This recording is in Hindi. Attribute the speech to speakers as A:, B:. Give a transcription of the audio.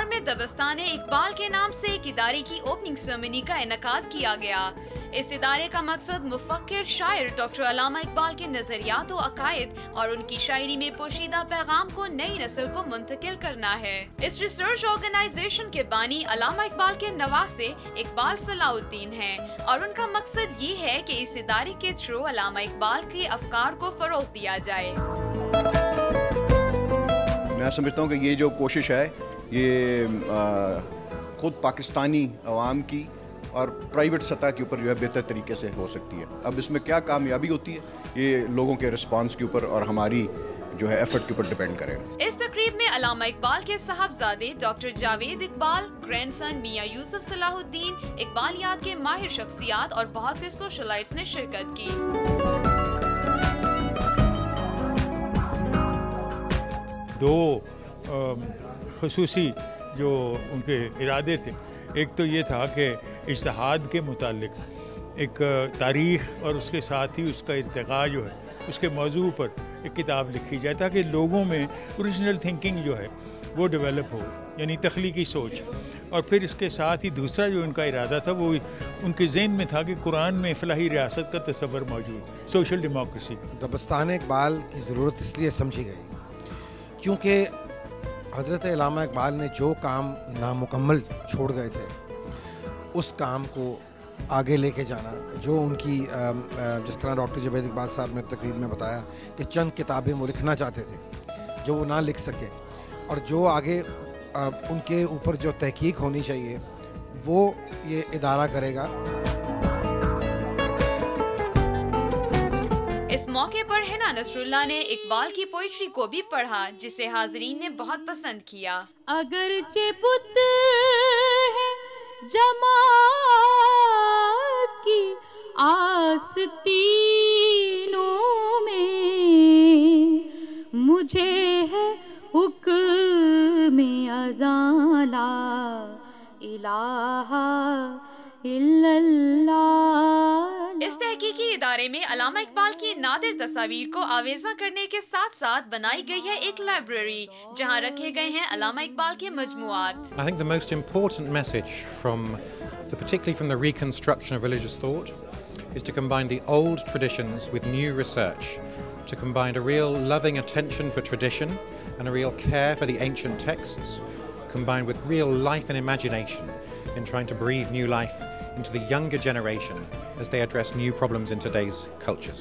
A: लाहौर में दबस्तान इकबाल के नाम से एक इदारे की ओपनिंग सेरेमनी का इनेकाद किया गया। इस इदारे का मकसद मुफक्किर शायर डॉक्टर अल्लामा इकबाल के नजरियात और अकायद और उनकी शायरी में पोशीदा पैगाम को नई नस्ल को मुंतकिल करना है। इस रिसर्च ऑर्गेनाइजेशन के बानी अल्लामा इकबाल के नवासे इकबाल सलाहुद्दीन हैं और उनका मकसद ये है कि इस इदारे के थ्रू अल्लामा इकबाल के अफकार को फरोग दिया जाए।
B: मैं समझता हूँ कि ये जो कोशिश है ये खुद पाकिस्तानी अवाम की और प्राइवेट सतह के ऊपर जो है बेहतर तरीके से हो सकती है। अब इसमें क्या कामयाबी होती है ये लोगों के रिस्पांस के ऊपर और हमारी जो है एफर्ट के ऊपर डिपेंड करेगा।
A: इस तकरीब में अल्लामा इकबाल के साहबजादे डॉक्टर जावेद इकबाल, ग्रैंडसन मियां यूसुफ सलाहुद्दीन, इकबालियात के माहिर शख्सियात और बहुत से सोशलाइट्स ने शिरकत की।
C: दो खुसूसी जो उनके इरादे थे, एक तो ये था कि इज्तिहाद के मुतालिक एक तारीख़ और उसके साथ ही उसका इर्तिक़ा जो है उसके मौजू पर एक किताब लिखी जाए ताकि लोगों में ओरिजिनल थिंकिंग जो है वो डेवलप हो, यानी तख्लीकी सोच। और फिर इसके साथ ही दूसरा जो उनका इरादा था वो उनके ज़हन में था कि कुरान में फ़लाही रियासत का तस्वर मौजूद, सोशल डेमोक्रेसी।
D: दबस्तान इकबाल की ज़रूरत इसलिए समझी गई क्योंकि हज़रत अल्लामा इकबाल ने जो काम नामुकम्मल छोड़ गए थे उस काम को आगे लेके जाना, जो उनकी जिस तरह डॉक्टर जावेद इकबाल साहब ने तकरीर में बताया कि चंद किताबें वो लिखना चाहते थे जो वो ना लिख सके और जो आगे उनके ऊपर जो तहकीक होनी चाहिए वो ये इदारा करेगा।
A: इस मौके पर हिना नसरुल्लाह ने इकबाल की पोइट्री को भी पढ़ा जिसे हाज़रीन ने बहुत पसंद किया।
E: अगरचे पुत है जमा की आस्तीनों में, मुझे है हुक्म अज़ाला इलाहा इल्लल्लाह।
A: इस तहकीकी इदारे में अल्लामा इकबाल की नादिर तस्वीर को आवेज़ा करने के साथ साथ बनाई गई है एक लाइब्रेरी जहां रखे गए हैं अल्लामा इकबाल के मजमुआत।
F: I think the most important message particularly from the reconstruction of religious thought is to combine the old traditions with new research, to combine a real loving attention for tradition and a real care for the ancient texts, combined with real life and imagination in trying to breathe new life into the younger generation as they address new problems in today's cultures.